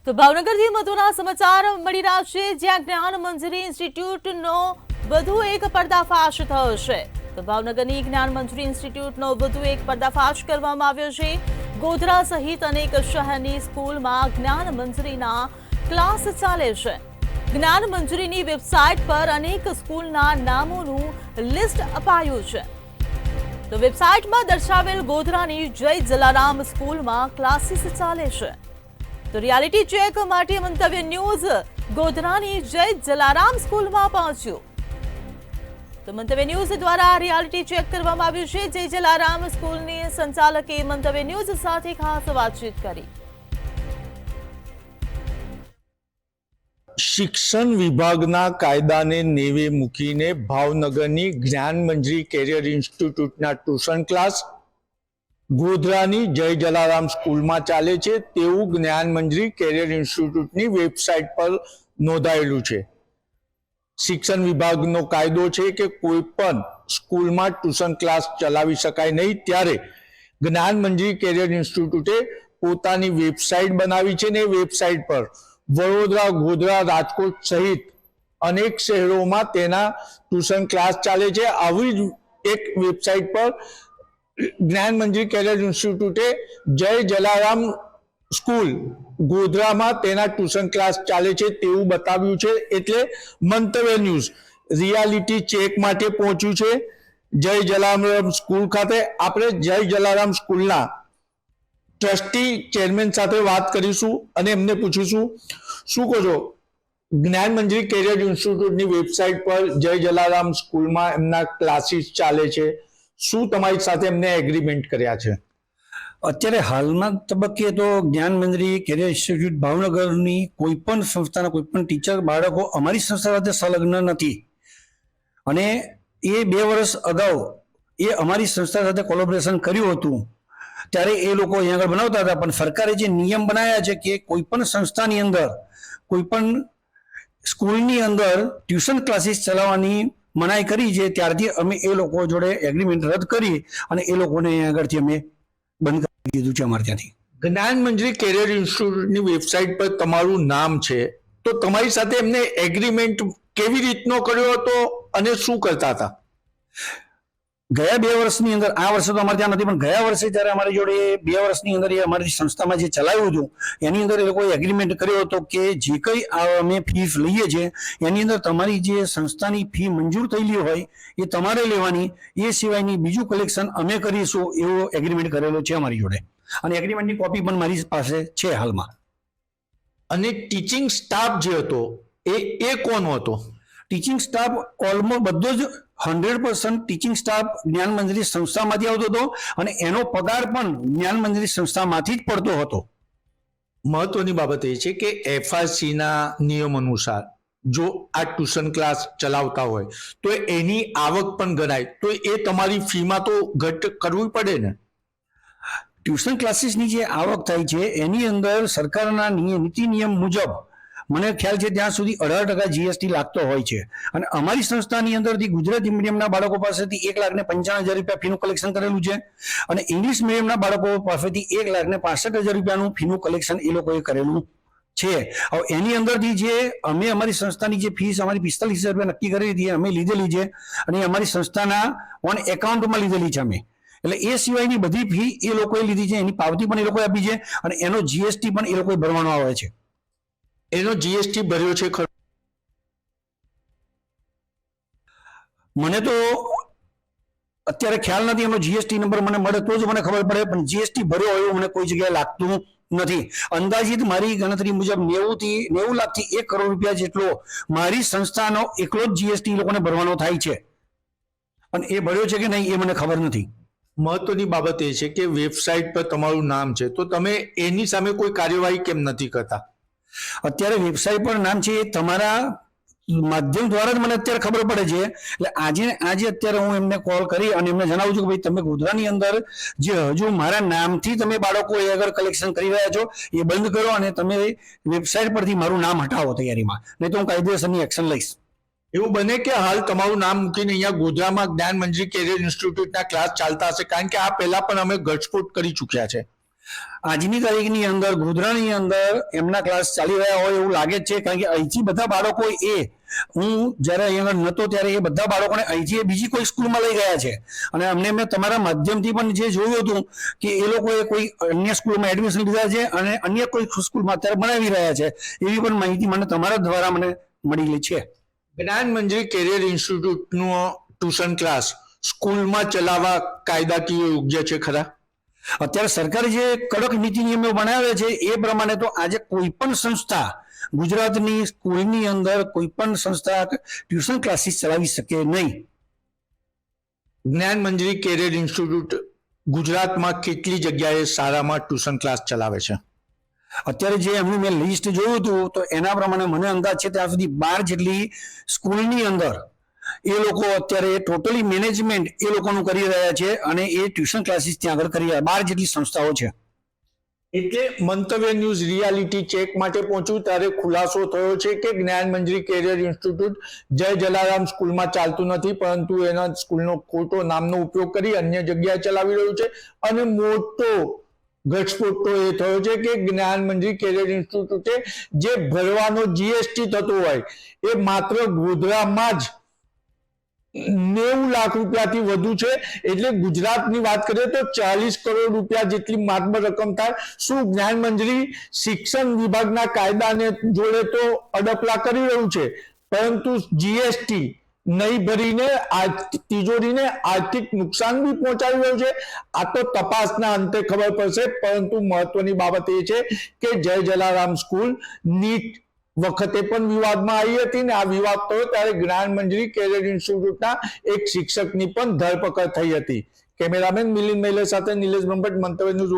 તો ભાવનગરથી મહત્વના સમાચાર મળી રહ્યા છે, જ્યાં જ્ઞાન મંજરી ઇન્સ્ટિટ્યૂટનો વધુ એક પર્દાફાશ થયો છે। તો ભાવનગરની જ્ઞાન મંજરી ઇન્સ્ટિટ્યૂટનો વધુ એક પર્દાફાશ કરવામાં આવ્યો છે। ગોધરા સહિત અનેક શહેરની સ્કૂલમાં જ્ઞાન મંજરીના ક્લાસ ચાલે છે। જ્ઞાન મંજરીની વેબસાઇટ પર અનેક સ્કૂલના નામોનું લિસ્ટ અપાયું છે। તો વેબસાઇટમાં દર્શાવેલ ગોધરાની જય જલારામ સ્કૂલમાં ક્લાસીસ ચાલે છે। તો રિયાલિટી ચેક માટે મંતવ્ય ન્યૂઝ ગોધરાની જય જલારામ સ્કૂલમાં પહોંચ્યું। તો મંતવ્ય ન્યૂઝ દ્વારા રિયાલિટી ચેક કરવામાં આવ્યું છે। જય જલારામ સ્કૂલની સંચાલકે મંતવ્ય ન્યૂઝ સાથે ખાસ વાતચીત કરી। શિક્ષણ વિભાગના કાયદાને નેવે મૂકીને ભાવનગરની જ્ઞાન મંજરી કેરિયર ઇન્સ્ટિટ્યૂટના ટ્યુશન ક્લાસ ગોધરાની જય જલારામ સ્કૂલમાં ચાલે છે તેવું જ્ઞાન મંજરી કેરિયર ઇન્સ્ટિટ્યૂટની વેબસાઇટ પર નોંધાયેલું છે। શિક્ષણ વિભાગનો કાયદો છે કે કોઈ પણ સ્કૂલમાં ટ્યુશન ક્લાસ ચલાવી શકાય નહીં, ત્યારે જ્ઞાન મંજરી કેરિયર ઇન્સ્ટિટ્યૂટે પોતાની વેબસાઇટ બનાવી છે ને વેબસાઇટ પર વડોદરા, ગોધરા, રાજકોટ સહિત અનેક શહેરોમાં તેના ટ્યુશન ક્લાસ ચાલે છે। આવી જ એક વેબસાઇટ પર જ્ઞાન મંજરી કેરિયર ઇન્સ્ટિટ્યૂટે જય જલારામ સ્કૂલ ગોધરામાં તેના ટ્યુશન ક્લાસ ચાલે છે તેવું બતાવ્યું છે। એટલે મંતવ્ય ન્યૂઝ રિયાલિટી ચેક માટે પહોંચ્યું છે જય જલારામ સ્કૂલ ખાતે। આપણે જય જલારામ સ્કૂલના ટ્રસ્ટી ચેરમેન સાથે વાત કરીશું અને એમને પૂછીશું, શું કહો છો, જ્ઞાન મંજરી કેરિયર ઇન્સ્ટિટ્યૂટની વેબસાઇટ પર જય જલારામ સ્કૂલમાં એમના ક્લાસીસ ચાલે છે, શું તમારી સાથે એમને એગ્રીમેન્ટ કર્યા છે? અત્યારે હાલમાં તબક્કે તો જ્ઞાન મંજરી કેરિયર ઇન્સ્ટિટ્યૂટ ભાવનગરની કોઈ પણ સંસ્થાના કોઈ પણ ટીચર બાળકો અમારી સંસ્થા સાથે સંલગ્ન નથી, અને એ 2 વર્ષ અગાઉ એ અમારી સંસ્થા સાથે કોલેબોરેશન કર્યું હતું ત્યારે એ લોકો અહીંયા આગળ બનાવતા હતા। પણ સરકારે જે નિયમ બનાવ્યા છે કે કોઈ પણ સંસ્થાની અંદર કોઈ પણ સ્કૂલની અંદર ટ્યુશન ક્લાસીસ ચલાવવાની મનાઈ કરી છે, ત્યારથી અમે એ લોકો જોડે એગ્રીમેન્ટ રદ કરી અને એ લોકોને અહીંયા આગળથી અમે બંધ કરી દીધું છે અમારે ત્યાંથી। જ્ઞાન મંજરી કેરિયર ઇન્સ્ટિટ્યૂટની વેબસાઇટ પર તમારું નામ છે, તો તમારી સાથે એમને એગ્રીમેન્ટ કેવી રીતનો કર્યો હતો અને શું કરતા હતા? ગયા 2 વર્ષની અંદર, આ વર્ષે તો અમારે ત્યાં નથી, પણ ગયા વર્ષે જ્યારે અમારી જોડે 2 વર્ષની અંદર એ અમારી સંસ્થામાં જે ચલાવ્યું હતું એની અંદર એ લોકોએ એગ્રીમેન્ટ કર્યો હતો કે જે કંઈ અમે ફીસ લઈએ છીએ એની અંદર તમારી જે સંસ્થાની ફી મંજૂર થયેલી હોય એ તમારે લેવાની, એ સિવાયની બીજું કલેક્શન અમે કરીશું, એવો એગ્રીમેન્ટ કરેલો છે અમારી જોડે, અને એગ્રીમેન્ટની કોપી પણ મારી પાસે છે હાલમાં। અને ટીચિંગ સ્ટાફ જે હતો એ કોનો હતો? ટીચિંગ સ્ટાફ ઓલમોસ્ટ બધો જ 100% ટીચિંગ સ્ટાફ જ્ઞાન મંજરી સંસ્થામાંથી આવતો હતો અને એનો પગાર પણ જ્ઞાન મંજરી સંસ્થામાંથી જ પડતો હતો। મહત્વની બાબત એ છે કે એફઆરસીના નિયમ અનુસાર જો આ ટ્યુશન ક્લાસ ચલાવતા હોય તો એની આવક પણ ગણાય, તો એ તમારી ફીમાં તો ઘટ કરવી પડે ને? ટ્યુશન ક્લાસીસની જે આવક થાય છે એની અંદર સરકારના નીતિ નિયમ મુજબ મને ખ્યાલ છે ત્યાં સુધી 18% જીએસટી લાગતો હોય છે, અને અમારી સંસ્થાની અંદરથી ગુજરાતી મીડિયમના બાળકો પાસેથી 1,95,000 રૂપિયા ફીનું કલેક્શન કરેલું છે, અને ઇંગ્લિશ મીડિયમના બાળકો પાસેથી 1,65,000 રૂપિયાનું ફીનું કલેક્શન એ લોકોએ કરેલું છે। હવે એની અંદરથી જે અમે અમારી સંસ્થાની જે ફીસ અમારી 45,000 રૂપિયા નક્કી કરેલી હતી અમે લીધેલી છે, અને અમારી સંસ્થાના ઓન એકાઉન્ટમાં લીધેલી છે અમે, એટલે એ સિવાયની બધી ફી એ લોકોએ લીધી છે, એની પાવતી પણ એ લોકોએ આપી છે, અને એનો જીએસટી પણ એ લોકોએ ભરવાનો આવે છે। એનો જીએસટી ભર્યો છે ખરો? મને તો અત્યારે ખ્યાલ નથી, એનો જીએસટી નંબર મને મળે તો જ મને ખબર પડે, પણ જીએસટી ભર્યો હોય એવું મને કોઈ જગ્યાએ લાગતું નથી। અંદાજિત મારી ગણતરી મુજબ 90 લાખથી 1 કરોડ રૂપિયા જેટલો મારી સંસ્થાનો એકલો જ જીએસટી લોકોને ભરવાનો થાય છે, અને એ ભર્યો છે કે નહીં એ મને ખબર નથી। મહત્વની બાબત એ છે કે વેબસાઇટ પર તમારું નામ છે, તો તમે એની સામે કોઈ કાર્યવાહી કેમ નથી કરતા? અત્યારે વેબસાઇટ પર નામ છે એ તમારા માધ્યમ દ્વારા જ મને અત્યારે ખબર પડે છે, એટલે આજે અત્યારે હું એમને કોલ કરી અને એમને જણાવું છું કે ભાઈ તમે ગોધરાની અંદર જે હજુ મારા નામથી તમે બાળકો એ અગર કલેક્શન કરી રહ્યા છો એ બંધ કરો, અને તમે વેબસાઇટ પરથી મારું નામ હટાવો તૈયારીમાં, નહીં તો હું કાયદેસરની એક્શન લઈશ। એવું બને કે હાલ તમારું નામ મૂકીને અહીંયા ગોધરામાં જ્ઞાન મંજરી કેરિયર ઇન્સ્ટિટ્યૂટના ક્લાસ ચાલતા હશે? કારણ કે આ પહેલા પણ અમે ઘટસ્ફોટ કરી ચૂક્યા છે। આજની તારીખની અંદર ગોધરાની અંદર એમના ક્લાસ ચાલી રહ્યા હોય એવું લાગે જ છે, કારણ કે અહીંથી બધા બાળકો હું જ્યારે અહીંયા નહોતો ત્યારે એ બધા બાળકોને અહીંથી બીજી કોઈ સ્કૂલમાં લઈ ગયા છે. અને અમને મેં તમારા માધ્યમથી પણ જે જોયું હતું કે એ લોકોએ કોઈ અન્ય સ્કૂલમાં એડમિશન લીધા છે અને અન્ય કોઈ સ્કૂલમાં અત્યારે ભણાવી રહ્યા છે, એવી પણ માહિતી મને તમારા દ્વારા મને મળેલી છે. જ્ઞાનમંજરી કેરિયર ઇન્સ્ટિટ્યૂટનો ટ્યુશન ક્લાસ સ્કૂલમાં ચલાવવા કાયદાકીય યોગ્ય છે ખરા? અત્યારે સરકારે જે કડક નીતિ નિયમો બનાવ્યા છે એ પ્રમાણે તો આજે કોઈ પણ સંસ્થા ગુજરાતની સ્કૂલની અંદર કોઈ પણ સંસ્થા ટ્યુશન ક્લાસીસ ચલાવી શકે નહીં. જ્ઞાનમંજરી કેરિયર ઇન્સ્ટિટ્યૂટ ગુજરાતમાં કેટલી જગ્યાએ શાળામાં ટ્યુશન ક્લાસ ચલાવે છે? અત્યારે જે એમનું મેં લિસ્ટ જોયું હતું તો એના પ્રમાણે મને અંદાજ છે ત્યાં સુધી 12 જેટલી સ્કૂલની અંદર એ લોકો અત્યારે ટોટલી મેનેજમેન્ટ એ લોકોનું કરી રહ્યા છે અને એ ટ્યુશન ક્લાસીસ ત્યાં આગળ કરી રહ્યા 12 જેટલી સંસ્થાઓ છે. એટલે મંતવ્ય ન્યૂઝ રિયાલિટી ચેક માટે પહોંચ્યું ત્યારે ખુલાસો થયો છે કે જ્ઞાનમંજરી કેરિયર ઇન્સ્ટિટ્યૂટ જય જલારામ સ્કૂલમાં ચાલતું નથી, પરંતુ એના સ્કૂલનો ખોટો નામનો ઉપયોગ કરી અન્ય જગ્યાએ ચલાવી રહ્યું છે. અને મોટો ઘટસ્ફોટ તો એ થયો છે કે જ્ઞાનમંજરી કેરિયર ઇન્સ્ટિટ્યૂટે જે ભરવાનો જીએસટી થતો હોય એ માત્ર ગોધરામાં જ 90 લાખ રૂપિયાથી વધુ છે. એટલે ગુજરાતની વાત કરીએ તો 40 કરોડ રૂપિયા જેટલી માતબર રકમ થાય. શું જ્ઞાનમંજરી શિક્ષણ વિભાગના કાયદાને જોડે તો અડપલા કરી રહ્યું છે, પરંતુ જીએસટી નહીં ભરીને તિજોરીને આર્થિક નુકસાન બી પહોંચાડી રહ્યું છે? આ તો તપાસના અંતે ખબર પડશે. પરંતુ મહત્વની બાબત એ છે કે જય જલારામ સ્કૂલ નીટ વખતે પણ વિવાદમાં આવી હતી ને આ વિવાદ થયો ત્યારે જ્ઞાનમંજરી કેરિયર ઇન્સ્ટિટ્યૂટના એક શિક્ષકની પણ ધરપકડ થઈ હતી. કેમેરામેન મિલિંદ મહિલા સાથે નિલેશ બ્રહ્મભટ્ટ, મંતવ્ય ન્યૂઝ.